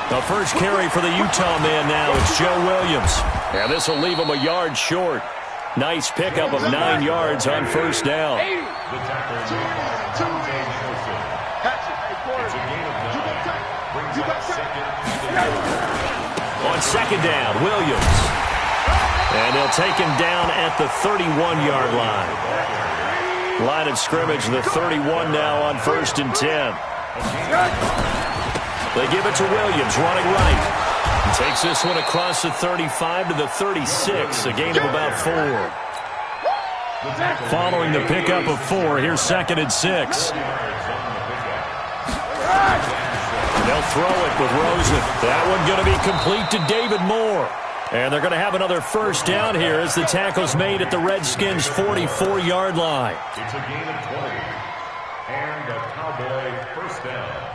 The first carry for the Utah man now. It's Joe Williams. And this will leave him a yard short. Nice pickup of 9 yards on first down. On second down, Williams. And they'll take him down at the 31-yard line. Line of scrimmage, the 31 now on 1st and 10. They give it to Williams, running right. He takes this one across the 35 to the 36, a gain of about 4. Following the pickup of 4, here's 2nd and 6. They'll throw it with Rosen. That one going to be complete to David Moore. And they're going to have another first down here as the tackle's made at the Redskins' 44-yard line. It's a gain of 20. And a Cowboy first down.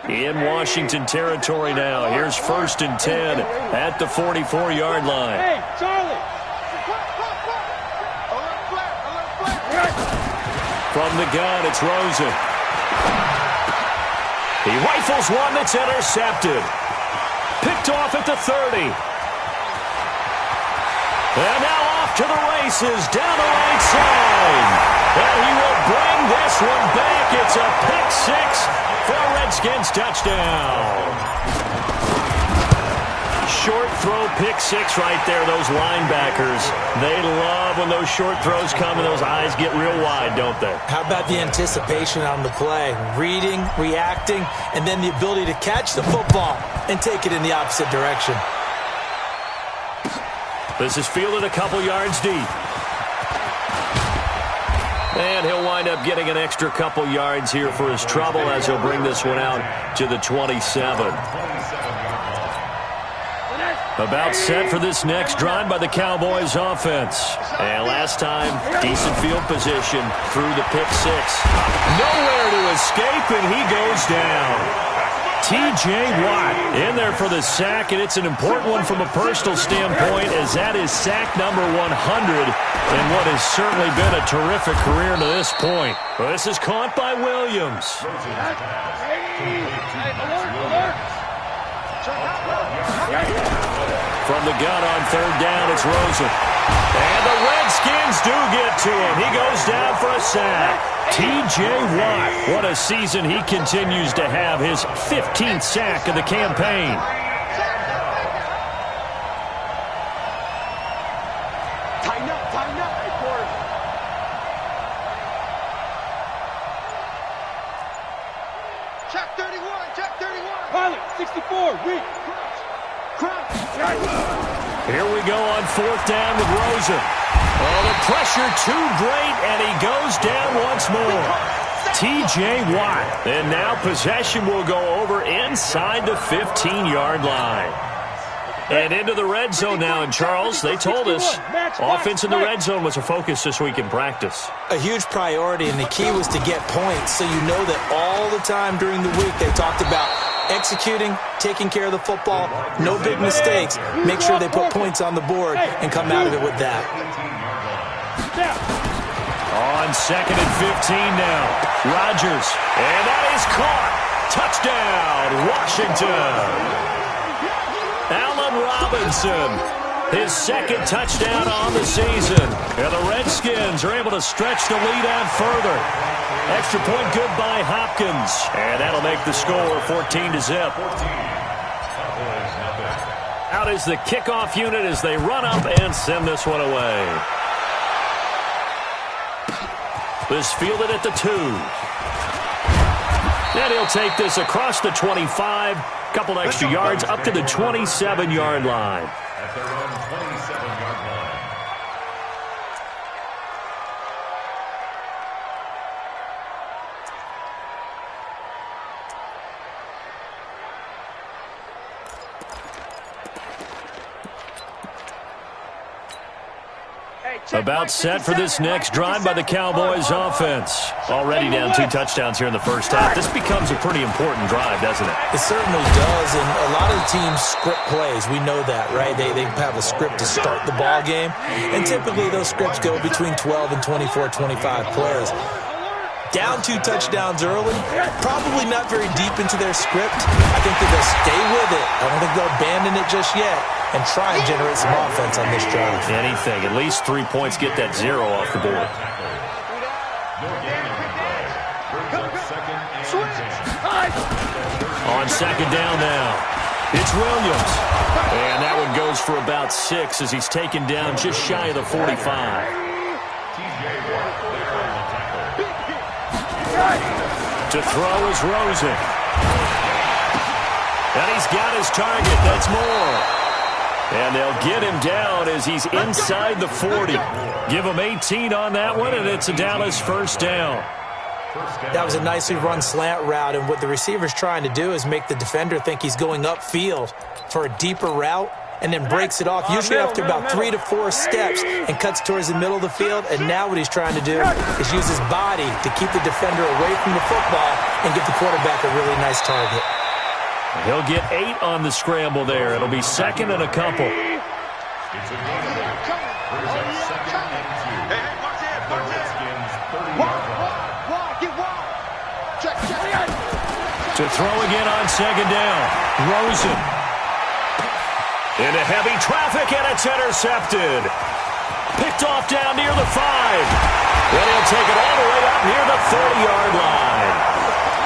In Washington territory now. Here's 1st and 10 at the 44-yard line. Hey, Charlie! From the gun, it's Rosen. He rifles one that's intercepted. Picked off at the 30. And now off to the races down the right side. And he will bring this one back. It's a pick 6 for a Redskins touchdown. Short throw, pick 6 right there. Those linebackers, they love when those short throws come and those eyes get real wide, don't they? How about the anticipation on the play? Reading, reacting, and then the ability to catch the football and take it in the opposite direction. This is fielded a couple yards deep. And he'll wind up getting an extra couple yards here for his trouble as he'll bring this one out to the 27. About set for this next drive by the Cowboys offense. And last time, decent field position through the pick 6. Nowhere to escape, and he goes down. T.J. Watt in there for the sack, and it's an important one from a personal standpoint as that is sack number 100 in what has certainly been a terrific career to this point. Well, this is caught by Williams. From the gun on 3rd down, it's Rosen. And the Redskins do get to him. He goes down for a sack. T.J. Watt, what a season he continues to have. His 15th sack of the campaign. Tighten up, quarter. Check 31. Pilot, 64, weak. Here we go on 4th down with Rosen. Oh, the pressure too great, and he goes down once more. T.J. Watt. And now possession will go over inside the 15-yard line. And into the red zone now. And, Charles, they told us offense in the red zone was a focus this week in practice. A huge priority, and the key was to get points. So you know that all the time during the week they talked about executing, taking care of the football, no big mistakes. Make sure they put points on the board and come out of it with that. On 2nd and 15 now. Rodgers. And that is caught. Touchdown, Washington. Allen Robinson, his 2nd touchdown on the season. And the Redskins are able to stretch the lead out further. Extra point good by Hopkins. And that'll make the score 14-0. Out is the kickoff unit as they run up and send this one away. This fielded at the 2. And he'll take this across the 25. Couple extra yards up to the 27-yard line. At their own 27-yard line. About set for this next drive by the Cowboys offense. Already down 2 touchdowns here in the first half. This becomes a pretty important drive, doesn't it? It certainly does, and a lot of the teams script plays. We know that, right? They have a script to start the ball game, and typically those scripts go between 12 and 24, 25 plays. Down 2 touchdowns early, probably not very deep into their script. I think that they'll stay with it. I don't think they'll abandon it just yet and try and generate some offense on this drive. Anything. At least 3 points, get that 0 off the board. On second down now, it's Williams. And that one goes for about 6 as he's taken down just shy of the 45. To throw is Rosen. And he's got his target. That's Moore. And they'll get him down as he's inside the 40. Give him 18 on that one, and it's a Dallas first down. That was a nicely run slant route, and what the receiver's trying to do is make the defender think he's going upfield for a deeper route, and then breaks it off, usually after about 3 to 4 steps, and cuts towards the middle of the field. And now what he's trying to do is use his body to keep the defender away from the football and give the quarterback a really nice target. He'll get 8 on the scramble there. It'll be second and a couple. To throw again on second down. Rosen. Into heavy traffic, and it's intercepted. Picked off down near the 5. Then he'll take it all the way up near the 30-yard line.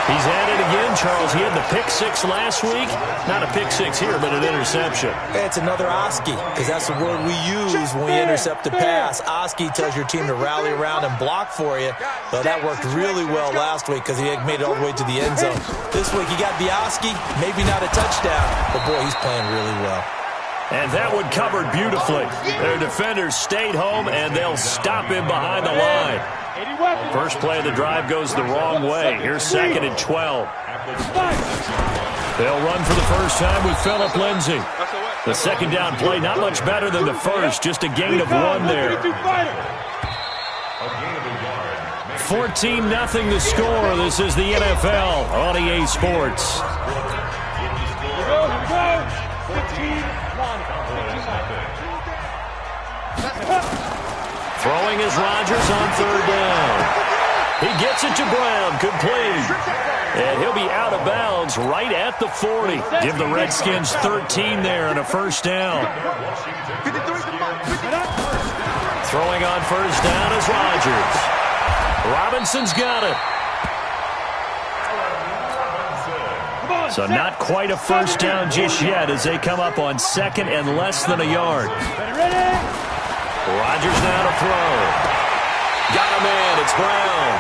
He's at it again, Charles. He had the pick 6 last week. Not a pick 6 here, but an interception. It's another Oski, because that's the word we use when we intercept a pass. Oski tells your team to rally around and block for you. But that worked really well last week because he made it all the way to the end zone. This week he got the Oski, maybe not a touchdown, but boy, he's playing really well. And that one covered beautifully. Their defenders stayed home, and they'll stop him behind the line. First play of the drive goes the wrong way. Here's second and 12. They'll run for the first time with Phillip Lindsay. The second down play not much better than the first, just a gain of 1 there. 14-0 the score. This is the NFL on EA Sports. Throwing is Rodgers on third down. He gets it to Brown, complete. And he'll be out of bounds right at the 40. Give the Redskins 13 there and a first down. Throwing on first down is Rodgers. Robinson's got it. So not quite a first down just yet as they come up on second and less than a yard. Rodgers now to throw. Got a man. It's Brown.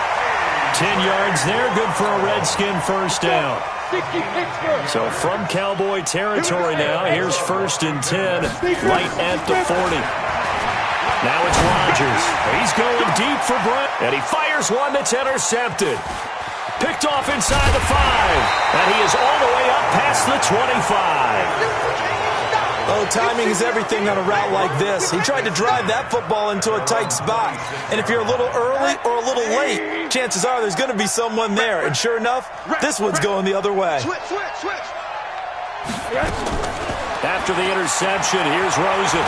10 yards there. Good for a Redskin first down. So from Cowboy territory now, here's first and 10 right at the 40. Now it's Rodgers. He's going deep for Brown. And he fires one that's intercepted. Picked off inside the 5. And he is all the way up past the 25. Oh, timing is everything on a route like this. He tried to drive that football into a tight spot. And if you're a little early or a little late, chances are there's going to be someone there. And sure enough, this one's going the other way. After the interception, here's Rosen.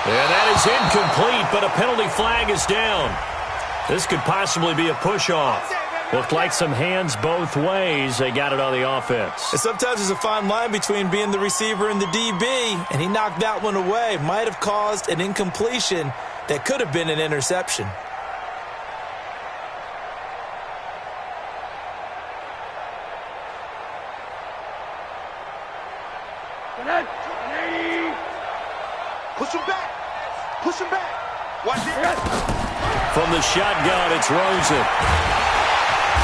And that is incomplete, but a penalty flag is down. This could possibly be a push-off. Looked like some hands both ways. They got it on the offense. And sometimes there's a fine line between being the receiver and the DB, and he knocked that one away. Might have caused an incompletion that could have been an interception. Push him back. Push him back. Watch it. From the shotgun, it's Rosen.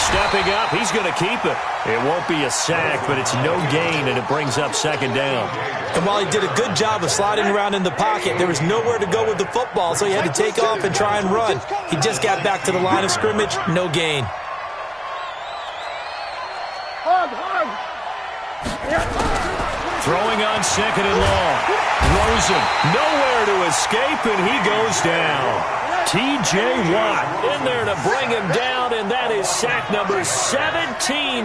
Stepping up, he's going to keep it. It won't be a sack, but it's no gain, and it brings up second down. And while he did a good job of sliding around in the pocket, there was nowhere to go with the football, so he had to take off and try and run. He just got back to the line of scrimmage, no gain. Throwing it's 2nd and long. Rosen, nowhere to escape, and he goes down. T.J. Watt in there to bring him down, and that is sack number 17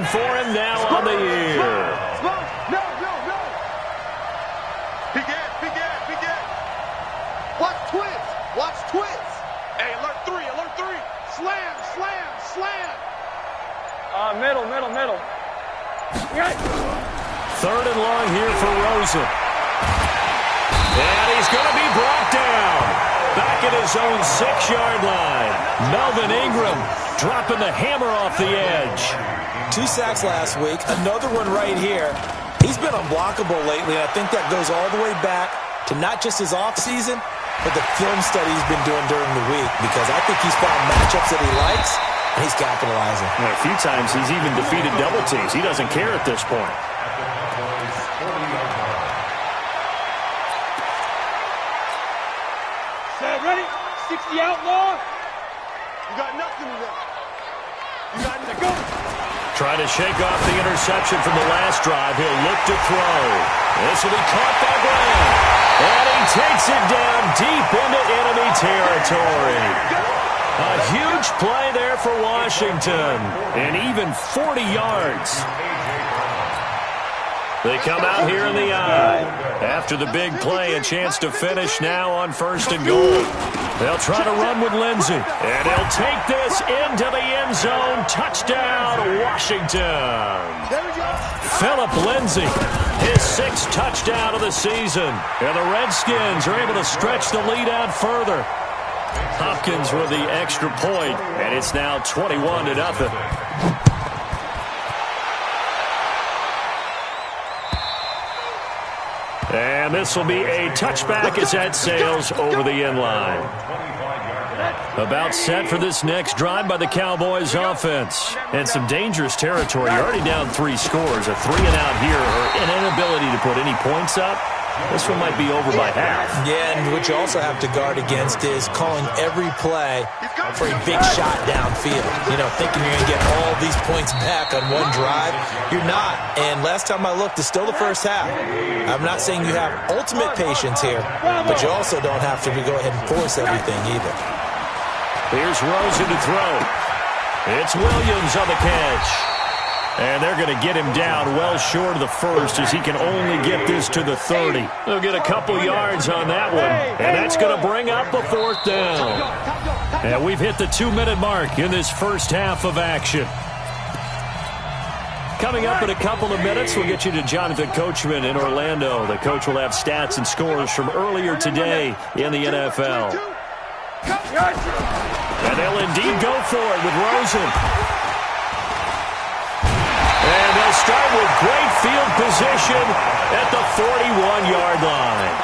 for him now on the year. No. Big Ed. Watch twins. Hey, alert three. Slam. Middle. 3rd and long here for Rosen. And he's going to be brought down. Back at his own 6-yard line. Melvin Ingram dropping the hammer off the edge. 2 sacks last week, another one right here. He's been unblockable lately, and I think that goes all the way back to not just his offseason, but the film study he's been doing during the week, because I think he's found matchups that he likes, and he's capitalizing. A few times he's even defeated double teams. He doesn't care at this point. Ready? 60 outlaw. You got nothing to them. You got to go. Trying to shake off the interception from the last drive. He'll look to throw. This will be caught by Brown. And he takes it down deep into enemy territory. A huge play there for Washington. And even 40 yards. They come out here in the eye. After the big play, a chance to finish now on 1st and goal. They'll try to run with Lindsey. And he'll take this into the end zone. Touchdown, Washington. Philip Lindsey, his 6th touchdown of the season. And the Redskins are able to stretch the lead out further. Hopkins with the extra point, and it's now 21-0. And this will be a touchback as that sails over the end line. About set for this next drive by the Cowboys offense. And some dangerous territory. You're already down 3 scores. A 3-and-out here, or an inability to put any points up. This one might be over by half. Yeah, and what you also have to guard against is calling every play for a big shot downfield. You know, thinking you're going to get all these points back on one drive. You're not. And last time I looked, it's still the first half. I'm not saying you have ultimate patience here, but you also don't have to go ahead and force everything either. Here's Rosen to throw. It's Williams on the catch. And they're going to get him down well short of the first, as he can only get this to the 30. They'll get a couple yards on that one, and that's going to bring up a 4th down. And we've hit the 2-minute mark in this first half of action. Coming up in a couple of minutes, we'll get you to Jonathan Coachman in Orlando. The coach will have stats and scores from earlier today in the NFL. And they'll indeed go for it with Rosen. And they'll start with great field position at the 41-yard line.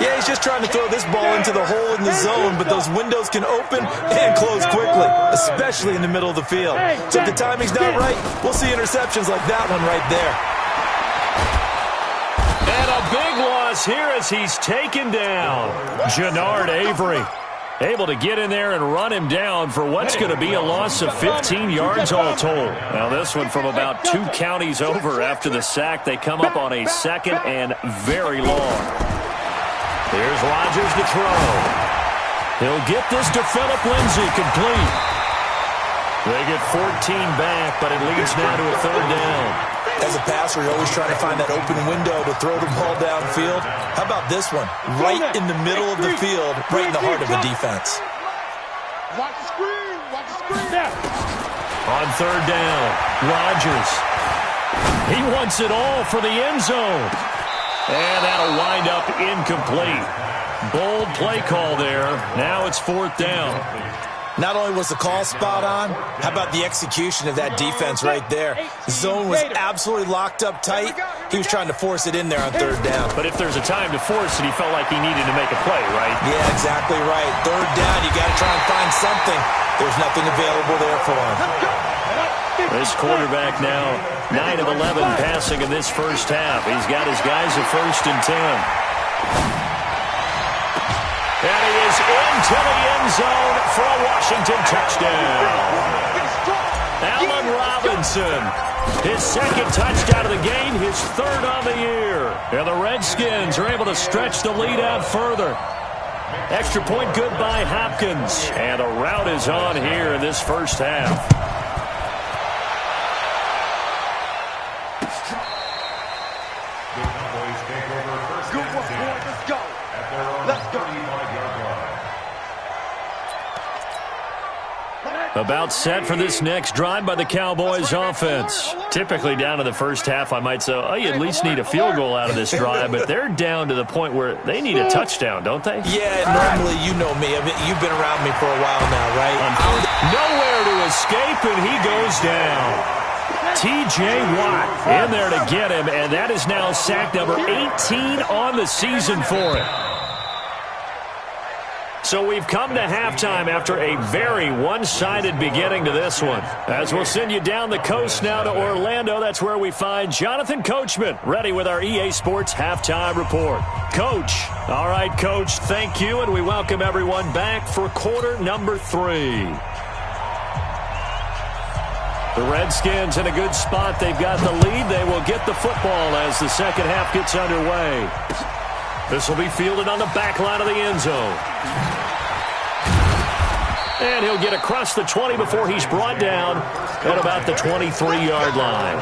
Yeah, he's just trying to throw this ball into the hole in the zone, but those windows can open and close quickly, especially in the middle of the field. So if the timing's not right, we'll see interceptions like that one right there. And a big loss here as he's taken down. Jannard Avery able to get in there and run him down for what's going to be a loss of 15 yards all told. Now this one from about 2 counties over after the sack. They come up on a 2nd and very long. Here's Rodgers to throw. He'll get this to Philip Lindsey, complete. They get 14 back, but it leads now to a 3rd down. As a passer, you're always trying to find that open window to throw the ball downfield. How about this one? Right in the middle of the field, right in the heart of the defense. Watch the screen. On 3rd down, Rodgers. He wants it all for the end zone. And that'll wind up incomplete. Bold play call there. Now it's 4th down. Not only was the call spot on, how about the execution of that defense right there? The zone was absolutely locked up tight. He was trying to force it in there on 3rd down. But if there's a time to force it, he felt like he needed to make a play, right? Yeah, exactly right. 3rd down, you got to try and find something. There's nothing available there for him. This quarterback now, 9 of 11 passing in this first half. He's got his guys at 1st and 10. And he is into the end zone for a Washington touchdown. Allen Robinson. His second touchdown of the game, his third on the year. And the Redskins are able to stretch the lead out further. Extra point good by Hopkins. And a rout is on here in this first half. About set for this next drive by the Cowboys offense. Typically down to the first half, I might say, oh, you at least need a field goal out of this drive, but they're down to the point where they need a touchdown, don't they? Yeah, normally you know me. You've been around me for a while now, right? Nowhere to escape, and he goes down. T.J. Watt in there to get him, and that is now sack number 18 on the season for him. So we've come to halftime after a very one-sided beginning to this one. As we'll send you down the coast now to Orlando, that's where we find Jonathan Coachman, ready with our EA Sports Halftime Report. Coach. All right, Coach, thank you, and we welcome everyone back for quarter number 3. The Redskins in a good spot. They've got the lead. They will get the football as the second half gets underway. This will be fielded on the back line of the end zone. And he'll get across the 20 before he's brought down at about the 23-yard line.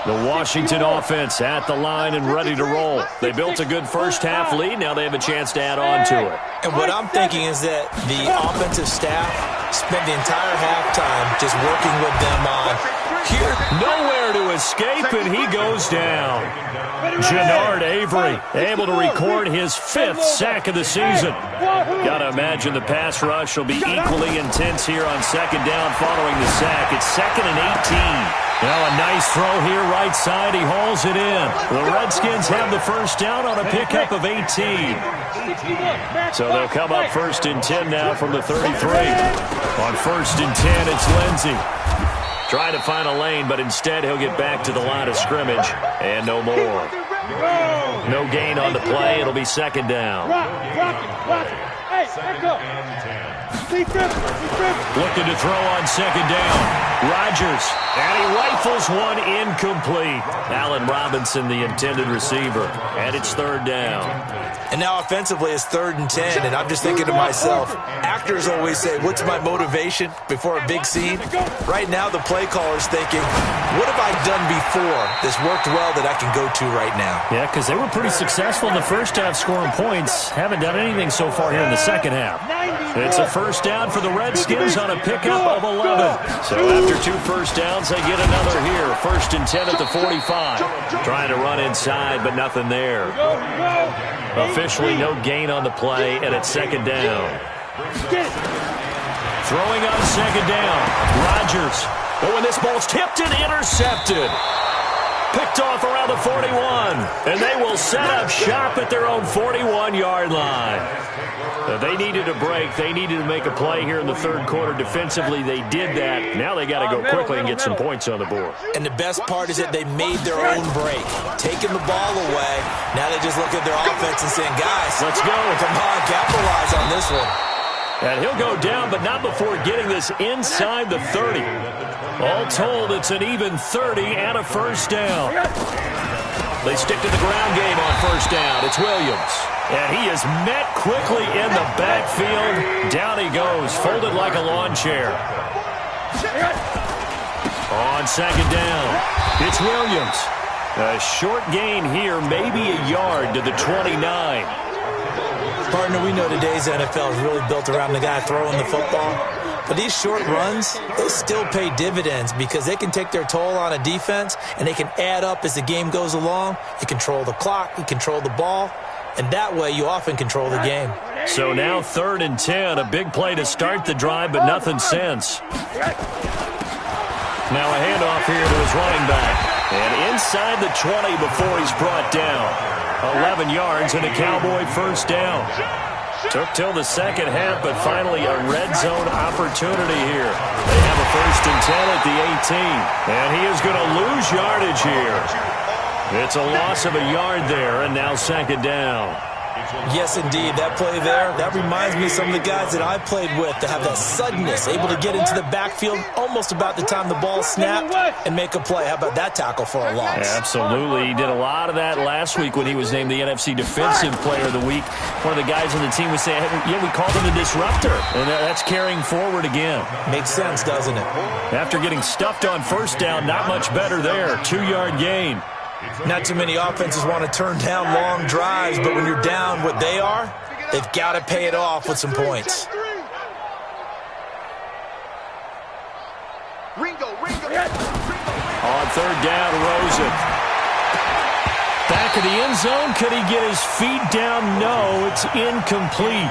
The Washington offense at the line and ready to roll. They built a good first-half lead. Now they have a chance to add on to it. And what I'm thinking is that the offensive staff spent the entire halftime just working with them on here. Nowhere to escape, and he goes down. Jannard Avery able to record his 5th sack of the season. Got to imagine the pass rush will be equally intense here on second down following the sack. It's 2nd and 18. Now a nice throw here right side. He hauls it in. The Redskins have the first down on a pickup of 18. So they'll come up 1st and 10 now from the 33. On 1st and 10, it's Lindsey. Trying to find a lane, but instead he'll get back to the line of scrimmage. And no more. No gain on the play. It'll be second down. Looking to throw on second down. Rodgers, and he rifles one incomplete. Allen Robinson, the intended receiver, and it's 3rd down. And now offensively it's 3rd and 10, and I'm just thinking to myself, actors always say, what's my motivation before a big scene? Right now the play caller's thinking, what have I done before that's worked well that I can go to right now? Yeah, because they were pretty successful in the first half scoring points. Haven't done anything so far here in the second half. It's a first down for the Redskins on a pickup of 11. So after 2 first downs, they get another here. 1st and 10 at the 45. Trying to run inside, but nothing there. Officially no gain on the play, and it's second down. Throwing on second down. Rodgers. Oh, and this ball's tipped and intercepted. Picked off around the 41. And they will set up shop at their own 41-yard line. They needed a break. They needed to make a play here in the 3rd quarter. Defensively, they did that. Now they got to go quickly and get some points on the board. And the best part is that they made their own break. Taking the ball away. Now they just look at their offense and saying, guys, let's go. Come on, capitalize on this one. And he'll go down, but not before getting this inside the 30. All told, it's an even 30 and a first down. They stick to the ground game on first down. It's Williams. And he is met quickly in the backfield. Down he goes, folded like a lawn chair. On second down, it's Williams. A short gain here, maybe a yard to the 29. Partner, we know today's NFL is really built around the guy throwing the football. But these short runs, they still pay dividends because they can take their toll on a defense and they can add up as the game goes along. You control the clock, you control the ball, and that way you often control the game. So now 3rd and 10, a big play to start the drive, but nothing since. Now a handoff here to his running back. And inside the 20 before he's brought down. 11 yards and a Cowboy first down. Took till the second half, but finally a red zone opportunity here. They have a 1st and 10 at the 18. And he is going to lose yardage here. It's a loss of a yard there, and now second down. Yes, indeed. That play there, that reminds me of some of the guys that I played with that have that suddenness, able to get into the backfield almost about the time the ball snapped and make a play. How about that tackle for a loss? Yeah, absolutely. He did a lot of that last week when he was named the NFC Defensive Player of the Week. One of the guys on the team was saying, yeah, we called him the disruptor, and that's carrying forward again. Makes sense, doesn't it? After getting stuffed on first down, not much better there. 2-yard gain. Not too many offenses want to turn down long drives, but when you're down what they are, they've got to pay it off with some points. On third down, Rosen. Back of the end zone. Could he get his feet down? No, it's incomplete.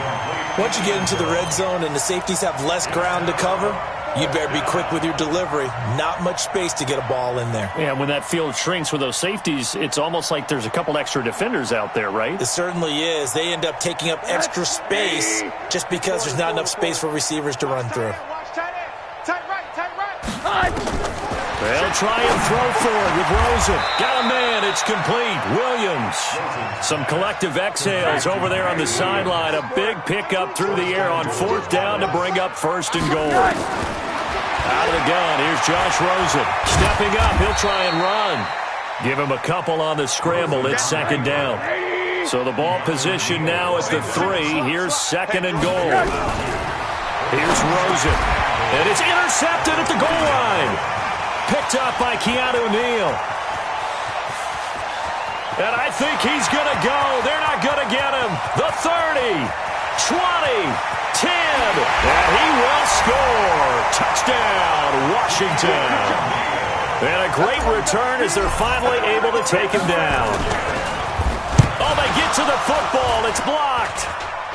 Once you get into the red zone and the safeties have less ground to cover, you better be quick with your delivery. Not much space to get a ball in there. Yeah, when that field shrinks with those safeties, it's almost like there's a couple extra defenders out there, right? It certainly is. They end up taking up extra space just because there's not enough space for receivers to run through. They'll try and throw forward with Rosen. Got a man. It's complete. Williams. Some collective exhales over there on the sideline. A big pickup through the air on fourth down to bring up first and goal. Out of the gun. Here's Josh Rosen. Stepping up. He'll try and run. Give him a couple on the scramble. It's second down. So the ball position now at the 3. Here's second and goal. Here's Rosen. And it's intercepted at the goal line. Picked up by Keanu Neal. And I think he's going to go. They're not going to get him. The 30, 20, 10. And he will score. Touchdown, Washington. And a great return as they're finally able to take him down. Oh, they get to the football. It's blocked.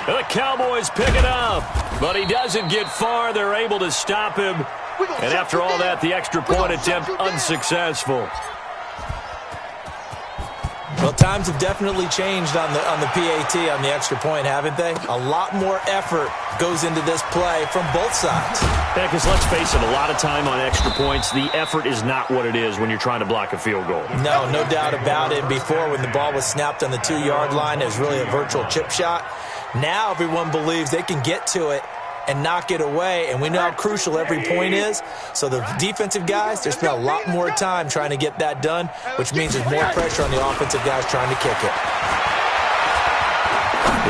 The Cowboys pick it up. But he doesn't get far. They're able to stop him. And after all that, the extra point attempt unsuccessful. Well, times have definitely changed on the PAT, on the extra point, haven't they? A lot more effort goes into this play from both sides. Yeah, because let's face it, a lot of time on extra points, the effort is not what it is when you're trying to block a field goal. No doubt about it. Before, when the ball was snapped on the 2-yard line, it was really a virtual chip shot. Now everyone believes they can get to it and knock it away, and we know how crucial every point is. So the defensive guys, they spend a lot more time trying to get that done, which means there's more pressure on the offensive guys trying to kick it.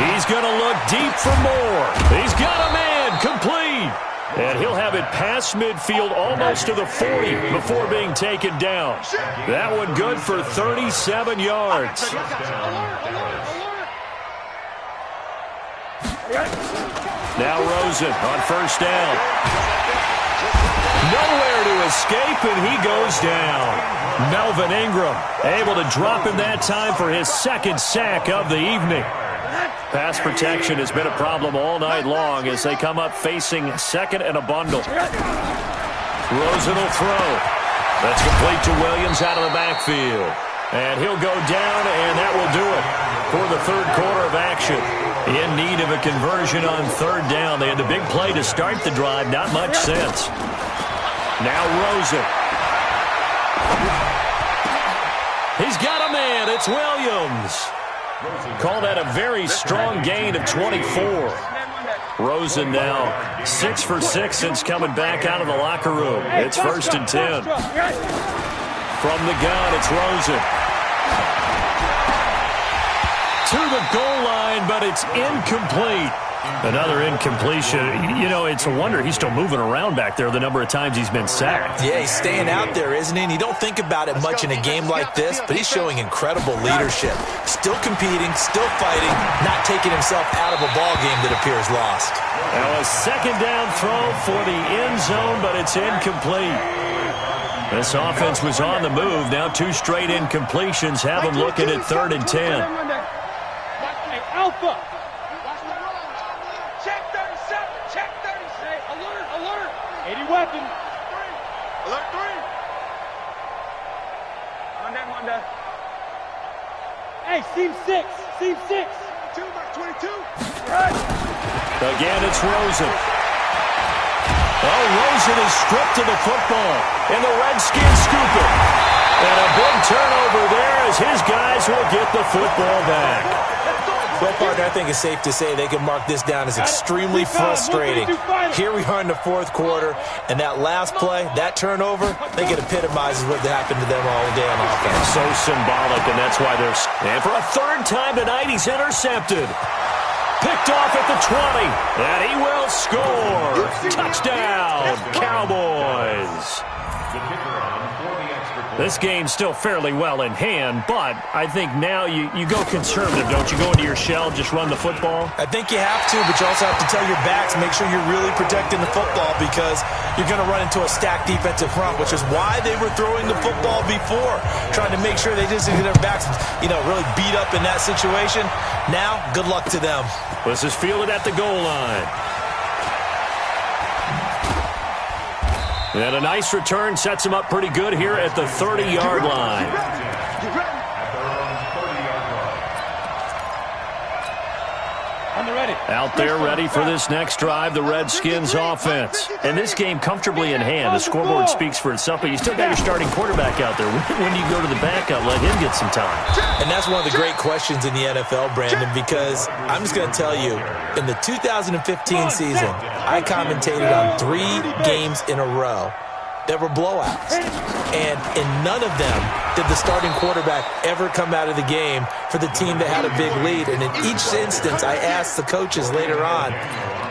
He's going to look deep for more. He's got a man, complete. And he'll have it past midfield almost to the 40 before being taken down. That one good for 37 yards. Now Rosen on first down. Nowhere to escape, and he goes down. Melvin Ingram able to drop him that time for his second sack of the evening. Pass protection has been a problem all night long as they come up facing second and a bundle. Rosen will throw. That's complete to Williams out of the backfield. And he'll go down, and that will do it for the third quarter of action. In need of a conversion on third down. They had the big play to start the drive. Not much sense. Now Rosen. He's got a man. It's Williams. Call that a very strong gain of 24. Rosen now 6 for 6 since coming back out of the locker room. It's first and 10. From the gun, it's Rosen. To the goal line, but it's incomplete. Another incompletion. You know, it's a wonder he's still moving around back there the number of times he's been sacked. Yeah, he's staying out there, isn't he? And you don't think about it much in a game like this, but he's showing incredible leadership. Still competing, still fighting, not taking himself out of a ball game that appears lost. Now a second down throw for the end zone, but it's incomplete. This offense was on the move. Now 2 straight incompletions have them looking at third and 10. Alpha. Check 37. Check 36. Alert. Alert. 80 weapon. Alert 3. Monday. Hey, seam 6. Seam 6. 22. Right. Again, it's Rosen. Oh, Rosen is stripped to the football, and the Redskins scoop it. And a big turnover there as his guys will get the football back. Well, partner, I think it's safe to say they can mark this down as extremely frustrating. Here we are in the fourth quarter, and that last play, that turnover, I think it epitomizes what happened to them all day on offense. So symbolic, and that's why they're... And for a third time tonight, he's intercepted. Picked off at the 20, and he will score. Touchdown, Cowboys. This game's still fairly well in hand, but I think now you go conservative, don't you? Go into your shell, just run the football? I think you have to, but you also have to tell your backs, make sure you're really protecting the football because you're going to run into a stacked defensive front, which is why they were throwing the football before, trying to make sure they just get their backs, really beat up in that situation. Now, good luck to them. This is fielded at the goal line. And a nice return sets him up pretty good here at the 30-yard line. Out there ready for this next drive, the Redskins offense. And this game comfortably in hand. The scoreboard speaks for itself, but you still got your starting quarterback out there. When do you go to the backup, let him get some time? And that's one of the great questions in the NFL, Brandon, because I'm just going to tell you, in the 2015 season, I commentated on 3 games in a row that were blowouts. And in none of them did the starting quarterback ever come out of the game for the team that had a big lead. And in each instance, I asked the coaches later on,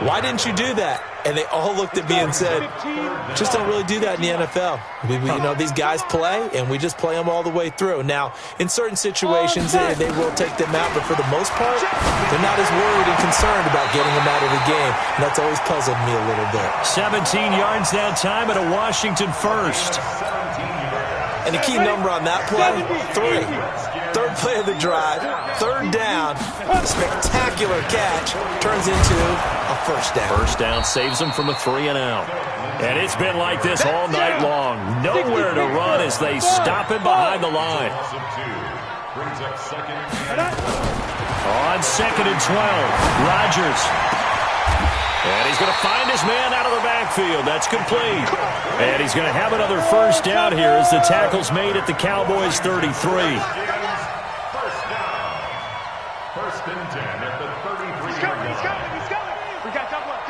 why didn't you do that? And they all looked at me and said, just don't really do that in the NFL. These guys play, and we just play them all the way through. Now, in certain situations, they will take them out, but for the most part, they're not as worried and concerned about getting them out of the game. And that's always puzzled me a little bit. 17 yards now, time at a Washington first. And the key number on that play, 3. Third play of the drive, third down, spectacular catch, turns into a first down. First down saves them from a 3-and-out. And it's been like this all night long. Nowhere to run as they stop him behind the line. On 2nd and 12, Rodgers. And he's going to find his man out of the backfield. That's complete. And he's going to have another first down here as the tackle's made at the Cowboys' 33. First and 10 at the 33. He's coming. We got double up.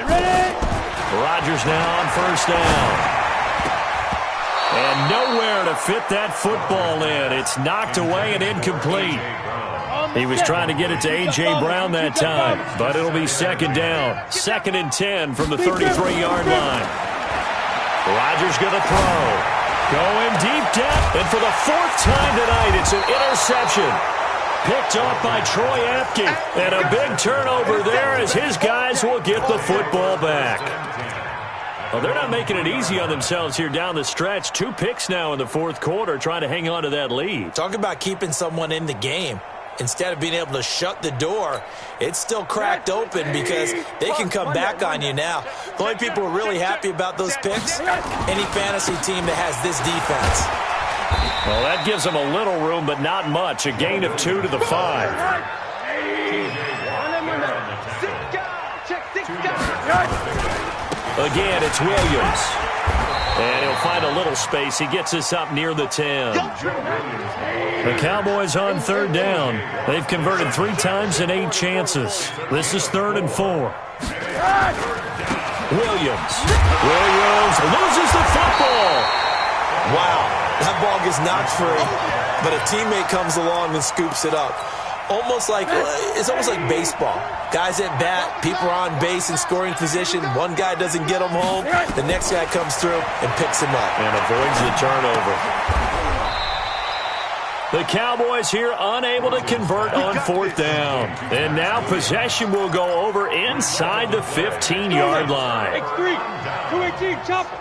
Ready. Rodgers now on first down. And nowhere to fit that football in. It's knocked away and incomplete. He was trying to get it to A.J. Brown that time, but it'll be second down. 2nd and 10 from the 33-yard line. Rodgers going to throw. Going deep down. And for the 4th time tonight, it's an interception. Picked off by Troy Apke. And a big turnover there as his guys will get the football back. Well, they're not making it easy on themselves here down the stretch. 2 picks now in the 4th quarter trying to hang on to that lead. Talk about keeping someone in the game. Instead of being able to shut the door, it's still cracked open because they can come back on you now. The only people who are really happy about those picks, any fantasy team that has this defense. Well, that gives them a little room, but not much. A gain of 2 to the 5. Again, it's Williams. And he'll find a little space. He gets us up near the 10. The Cowboys on 3rd down. They've converted 3 times in 8 chances. This is 3rd and 4. Williams loses the football. Wow, that ball gets knocked free, but a teammate comes along and scoops it up. It's almost like baseball. Guys at bat, people are on base in scoring position. One guy doesn't get him home. The next guy comes through and picks him up. And avoids the turnover. The Cowboys here unable to convert on 4th down. And now possession will go over inside the 15-yard line. X3, 218, chopper.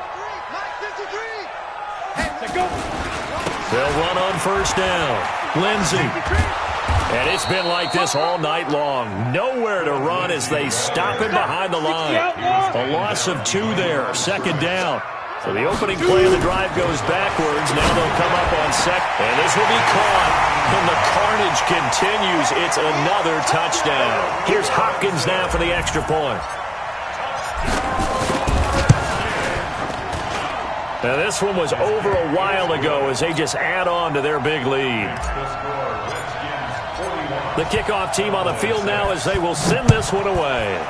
They'll run on first down. Lindsey. And it's been like this all night long. Nowhere to run as they stop him behind the line. A loss of 2 there. 2nd down. So the opening play of the drive goes backwards. Now they'll come up on 2nd. And this will be caught. And the carnage continues. It's another touchdown. Here's Hopkins now for the extra point. Now this one was over a while ago as they just add on to their big lead. The kickoff team on the field now as they will send this one away.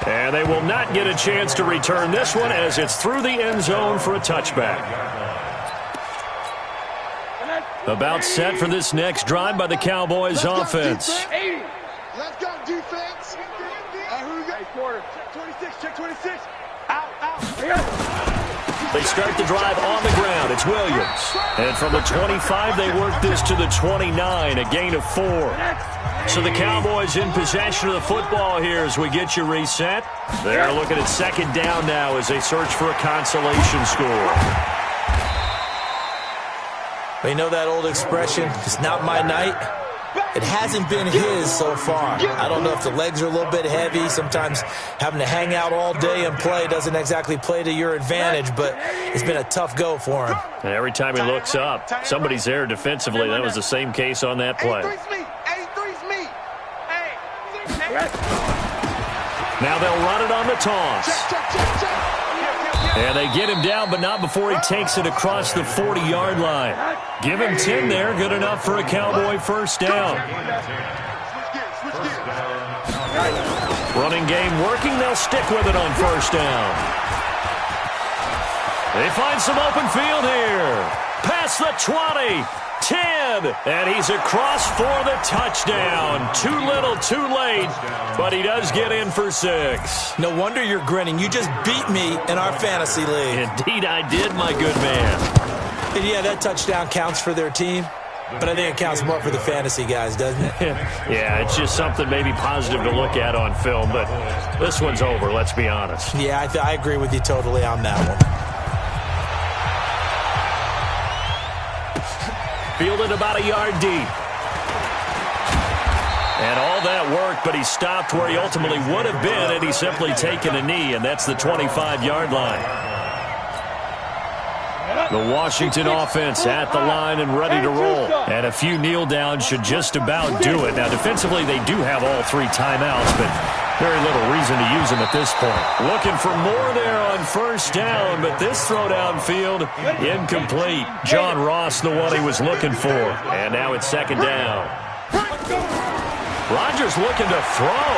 And they will not get a chance to return this one as it's through the end zone for a touchback. About set for this next drive by the Cowboys offense. Let's go, defense. Who we got? Quarter. Check 26, check 26. Out. They start the drive on the ground. It's Williams. And from the 25, they work this to the 29, a gain of 4. So the Cowboys in possession of the football here as we get you reset. They're looking at second down now as they search for a consolation score. You know that old expression, it's not my night? It hasn't been his so far. I don't know if the legs are a little bit heavy. Sometimes having to hang out all day and play doesn't exactly play to your advantage, but it's been a tough go for him. And every time he looks up, somebody's there defensively. That was the same case on that play. 83's me. 83's me. Now they'll run it on the toss. Check. And they get him down, but not before he takes it across the 40-yard line. Give him 10 there. Good enough for a Cowboy first down. Switch gears. Running game working. They'll stick with it on first down. They find some open field here. Past the 20. 10, and he's across for the touchdown. Too little, too late, but he does get in for 6. No wonder you're grinning. You just beat me in our fantasy league. Indeed I did, my good man. And yeah, that touchdown counts for their team, but I think it counts more for the fantasy guys, doesn't it? Yeah, it's just something maybe positive to look at on film, but this one's over, let's be honest. Yeah, I agree with you totally on that one. Fielded about a yard deep. And all that work, but he stopped where he ultimately would have been had he simply taken a knee, and that's the 25-yard line. The Washington offense at the line and ready to roll. And a few kneel downs should just about do it. Now, defensively, they do have all 3 timeouts, but very little reason to use them at this point. Looking for more there on first down, but this throw downfield, incomplete. John Ross, the one he was looking for. And now it's second down. Rodgers looking to throw.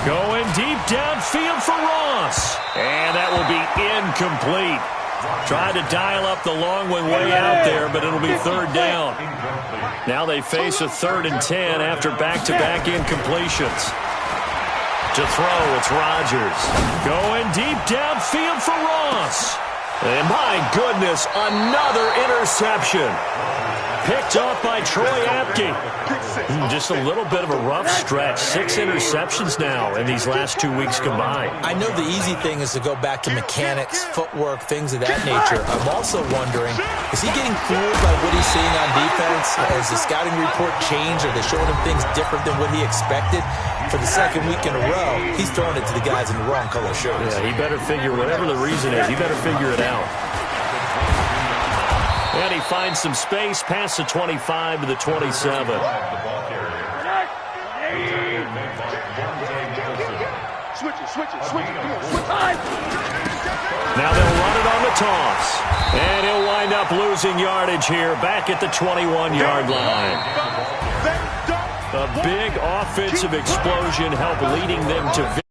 Going deep downfield for Ross. And that will be incomplete. Tried to dial up the long one way out there, but it'll be third down. Now they face a 3rd and 10 after back-to-back incompletions. To throw, it's Rodgers. Going deep downfield for Ross. And my goodness, another interception. Picked off by Troy Apke. Just a little bit of a rough stretch. 6 interceptions now in these last 2 weeks combined. I know the easy thing is to go back to mechanics, footwork, things of that nature. I'm also wondering, is he getting fooled by what he's seeing on defense? Has the scouting report changed? Are they showing him things different than what he expected? For the second week in a row, he's throwing it to the guys in the wrong color shirts. Yeah, he better figure, whatever the reason is, he better figure it out. And he finds some space past the 25 to the 27. Now they'll run it on the toss. And he'll wind up losing yardage here back at the 21-yard line. A big offensive explosion helped leading them to victory.